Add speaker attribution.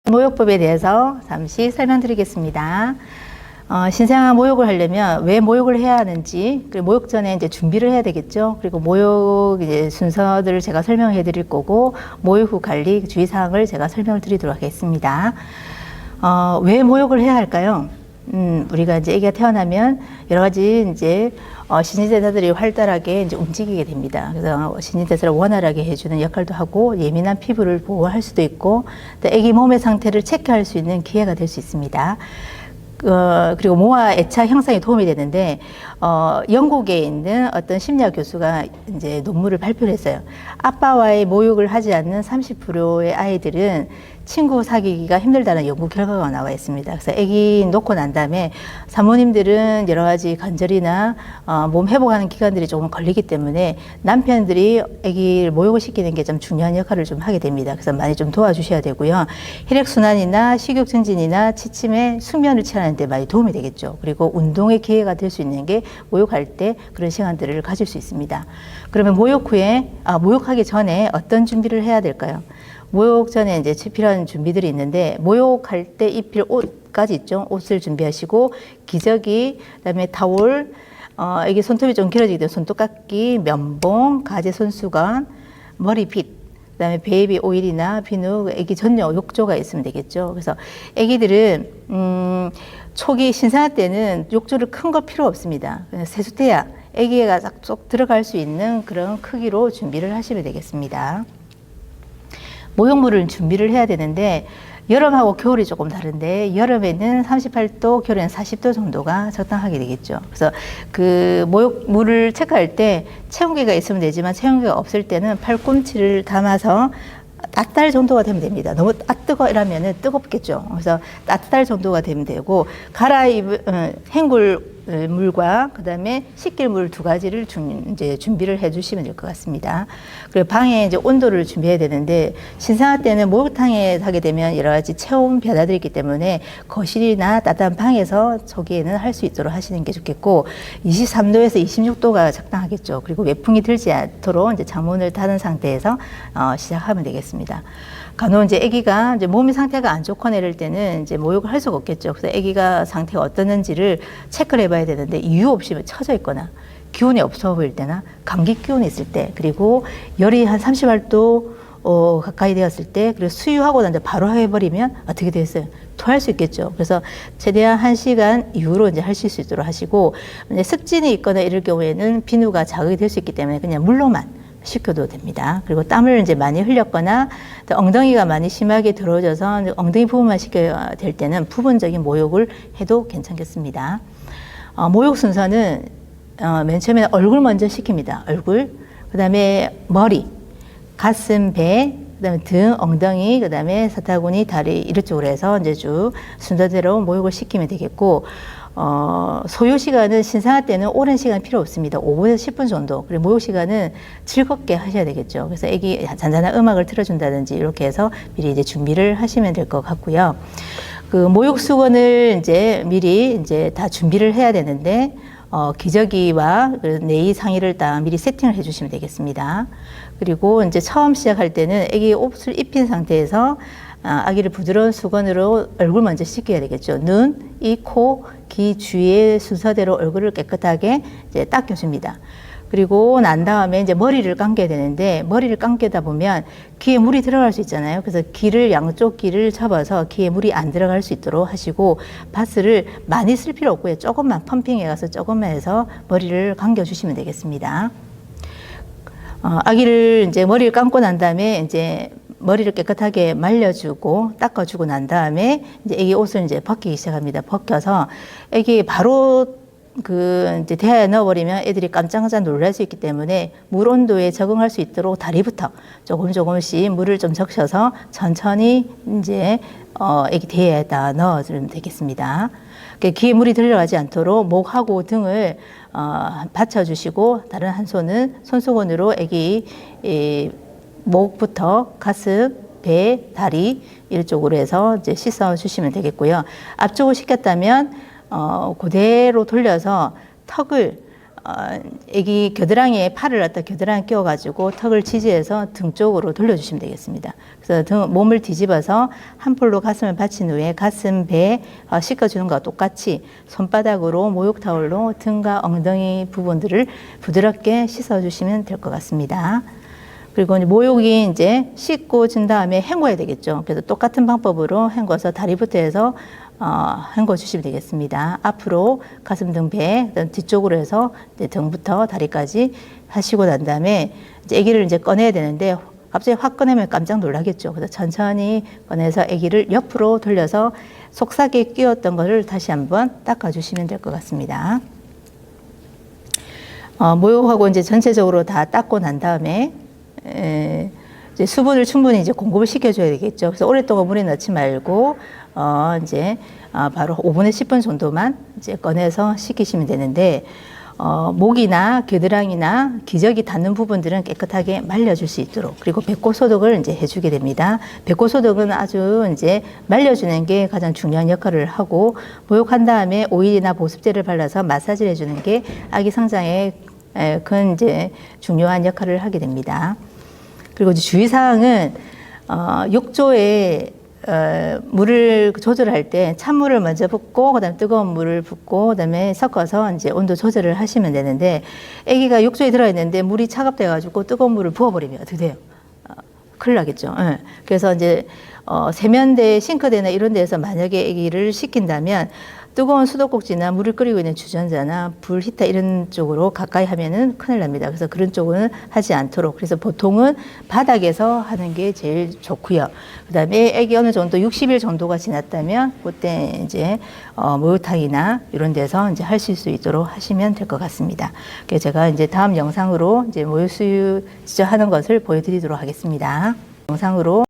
Speaker 1: 모욕법에 대해서 잠시 설명드리겠습니다. 신생아 모욕을 하려면 왜 모욕을 해야 하는지, 그리고 모욕 전에 이제 준비를 해야 되겠죠. 그리고 모욕 이제 순서들을 제가 설명해 드릴 거고, 모욕 후 관리 주의사항을 제가 설명을 드리도록 하겠습니다. 왜 모욕을 해야 할까요? 우리가 이제 아기가 태어나면 여러 가지 이제 신진대사들이 활달하게 이제 움직이게 됩니다. 그래서 신진대사를 원활하게 해주는 역할도 하고, 예민한 피부를 보호할 수도 있고, 또 아기 몸의 상태를 체크할 수 있는 기회가 될 수 있습니다. 그리고 모아 애착 형성에 도움이 되는데, 영국에 있는 어떤 심리학 교수가 이제 논문을 발표를 했어요. 아빠와의 모욕을 하지 않는 30%의 아이들은 친구 사귀기가 힘들다는 연구 결과가 나와 있습니다. 그래서 아기 놓고 난 다음에 사모님들은 여러 가지 관절이나 몸 회복하는 기간들이 조금 걸리기 때문에 남편들이 아기를 모욕을 시키는 게 좀 중요한 역할을 좀 하게 됩니다. 그래서 많이 좀 도와주셔야 되고요. 혈액순환이나 식욕 증진이나 취침에 숙면을 취하는 데 많이 도움이 되겠죠. 그리고 운동의 기회가 될 수 있는 게 모욕할 때 그런 시간들을 가질 수 있습니다. 그러면 모욕하기 전에 어떤 준비를 해야 될까요? 모욕 전에 이제 필요한 준비들이 있는데, 모욕할 때 입힐 옷까지 있죠. 옷을 준비하시고, 기저귀, 그다음에 타올, 이게 손톱이 좀 길어지기 때문에 손톱깎이, 면봉, 가제 손수건, 머리빗, 그다음에 베이비 오일이나 비누, 아기 전용 욕조가 있으면 되겠죠. 그래서 아기들은 초기 신생아 때는 욕조를 큰 거 필요 없습니다. 그냥 세수대야 아기가 쏙 들어갈 수 있는 그런 크기로 준비를 하시면 되겠습니다. 모욕물을 준비를 해야 되는데, 여름하고 겨울이 조금 다른데, 여름에는 38도, 겨울에는 40도 정도가 적당하게 되겠죠. 그래서 그 모욕물을 체크할 때 체온계가 있으면 되지만, 체온계가 없을 때는 팔꿈치를 담아서 따뜻할 정도가 되면 됩니다. 너무 뜨거 이러면은 뜨겁겠죠. 그래서 따뜻할 정도가 되면 되고, 헹굴 물과 그다음에 식힐 물 두 가지를 이제 준비를 해주시면 될 것 같습니다. 그리고 방에 이제 온도를 준비해야 되는데, 신생아 때는 목욕탕에 하게 되면 여러 가지 체온 변화들이 있기 때문에 거실이나 따뜻한 방에서 초기에는 할 수 있도록 하시는 게 좋겠고, 23도에서 26도가 적당하겠죠. 그리고 외풍이 들지 않도록 이제 창문을 닫은 상태에서 시작하면 되겠습니다. 간혹 이제 아기가 이제 몸의 상태가 안 좋거나 이럴 때는 이제 모욕을 할 수가 없겠죠. 그래서 아기가 상태가 어떠는지를 체크를 해봐야 되는데, 이유 없이 처져 있거나 기운이 없어 보일 때나 감기 기운이 있을 때, 그리고 열이 한 38도 가까이 되었을 때, 그리고 수유하고 난 뒤에 바로 해버리면 어떻게 되겠어요? 토할 수 있겠죠. 그래서 최대한 1시간 이후로 이제 하실 수 있도록 하시고, 습진이 있거나 이럴 경우에는 비누가 자극이 될 수 있기 때문에 그냥 물로만 식혀도 됩니다. 그리고 땀을 이제 많이 흘렸거나 또 엉덩이가 많이 심하게 들어져서 엉덩이 부분만 식혀야 될 때는 부분적인 모욕을 해도 괜찮겠습니다. 모욕 순서는 맨 처음에 얼굴 먼저 식힙니다. 얼굴, 그 다음에 머리, 가슴, 배, 그 다음에 등, 엉덩이, 그 다음에 사타구니, 다리 이쪽으로 해서 이제 쭉 순서대로 모욕을 시키면 되겠고, 소요 시간은 신생아 때는 오랜 시간 필요 없습니다. 5분에서 10분 정도. 그리고 모욕 시간은 즐겁게 하셔야 되겠죠. 그래서 아기 잔잔한 음악을 틀어준다든지 이렇게 해서 미리 이제 준비를 하시면 될 것 같고요. 그 모욕 수건을 이제 미리 이제 다 준비를 해야 되는데, 기저귀와 네이 상의를 다 미리 세팅을 해주시면 되겠습니다. 그리고 이제 처음 시작할 때는 아기 옷을 입힌 상태에서 아기를 부드러운 수건으로 얼굴 먼저 씻겨야 되겠죠. 눈, 이, 코, 귀 주위에 순서대로 얼굴을 깨끗하게 이제 닦여줍니다. 그리고 난 다음에 이제 머리를 감겨야 되는데, 머리를 감기다 보면 귀에 물이 들어갈 수 있잖아요. 그래서 양쪽 귀를 접어서 귀에 물이 안 들어갈 수 있도록 하시고, 바스를 많이 쓸 필요 없고요. 조금만 펌핑해 가서 조금만 해서 머리를 감겨주시면 되겠습니다. 아기를 이제 머리를 감고 난 다음에 이제 머리를 깨끗하게 말려주고 닦아주고 난 다음에 이제 아기 옷을 이제 벗기기 시작합니다. 벗겨서 아기 바로 이제 대야에 넣어버리면 애들이 깜짝깜짝 놀랄 수 있기 때문에 물 온도에 적응할 수 있도록 다리부터 조금씩 물을 좀 적셔서 천천히 이제 아기 대야에다 넣어주면 되겠습니다. 귀에 물이 들어가지 않도록 목하고 등을 받쳐주시고, 다른 한 손은 손수건으로 아기 목부터 가슴, 배, 다리 이쪽으로 해서 이제 씻어 주시면 되겠고요. 앞쪽을 씻겼다면 그대로 돌려서 턱을 애기 겨드랑이에 팔을 갖다 겨드랑이 끼워가지고 턱을 지지해서 등 쪽으로 돌려주시면 되겠습니다. 그래서 몸을 뒤집어서 한 폴로 가슴을 받친 후에 가슴, 배 씻어주는 것과 똑같이 손바닥으로 목욕 타올로 등과 엉덩이 부분들을 부드럽게 씻어주시면 될 것 같습니다. 그리고 목욕이 이제 씻고 진 다음에 헹궈야 되겠죠. 그래서 똑같은 방법으로 헹궈서 다리부터 해서 헹궈 주시면 되겠습니다. 앞으로 가슴, 등, 배, 뒤쪽으로 해서 등부터 다리까지 하시고 난 다음에 이제 아기를 이제 꺼내야 되는데 갑자기 확 꺼내면 깜짝 놀라겠죠. 그래서 천천히 꺼내서 아기를 옆으로 돌려서 속삭에 끼웠던 것을 다시 한번 닦아 주시면 될 것 같습니다. 목욕하고 이제 전체적으로 다 닦고 난 다음에 이제 수분을 충분히 이제 공급을 시켜줘야 되겠죠. 그래서 오랫동안 물에 넣지 말고 이제 바로 5분에 10분 정도만 이제 꺼내서 식히시면 되는데 목이나 겨드랑이나 기저귀 닿는 부분들은 깨끗하게 말려줄 수 있도록 그리고 배꼽 소독을 이제 해주게 됩니다. 배꼽 소독은 아주 이제 말려주는 게 가장 중요한 역할을 하고 목욕한 다음에 오일이나 보습제를 발라서 마사지를 해주는 게 아기 성장에 큰 이제 중요한 역할을 하게 됩니다. 그리고 이제 주의사항은 욕조에 물을 조절할 때 찬물을 먼저 붓고 그다음에 뜨거운 물을 붓고 그다음에 섞어서 이제 온도 조절을 하시면 되는데 아기가 욕조에 들어 있는데 물이 차갑돼 가지고 뜨거운 물을 부어버리면 어떻게 돼요? 큰일 나겠죠. 예. 그래서 이제 세면대, 싱크대나 이런 데서 만약에 아기를 식힌다면 뜨거운 수도꼭지나 물을 끓이고 있는 주전자나 불 히터 이런 쪽으로 가까이 하면은 큰일 납니다. 그래서 그런 쪽은 하지 않도록. 그래서 보통은 바닥에서 하는 게 제일 좋고요. 그다음에 아기 어느 정도 60일 정도가 지났다면 그때 이제 목욕탕이나 이런 데서 이제 하실 수 있도록 하시면 될 것 같습니다. 그래서 제가 이제 다음 영상으로 이제 모유 수유 직접 하는 것을 보여드리도록 하겠습니다. 영상으로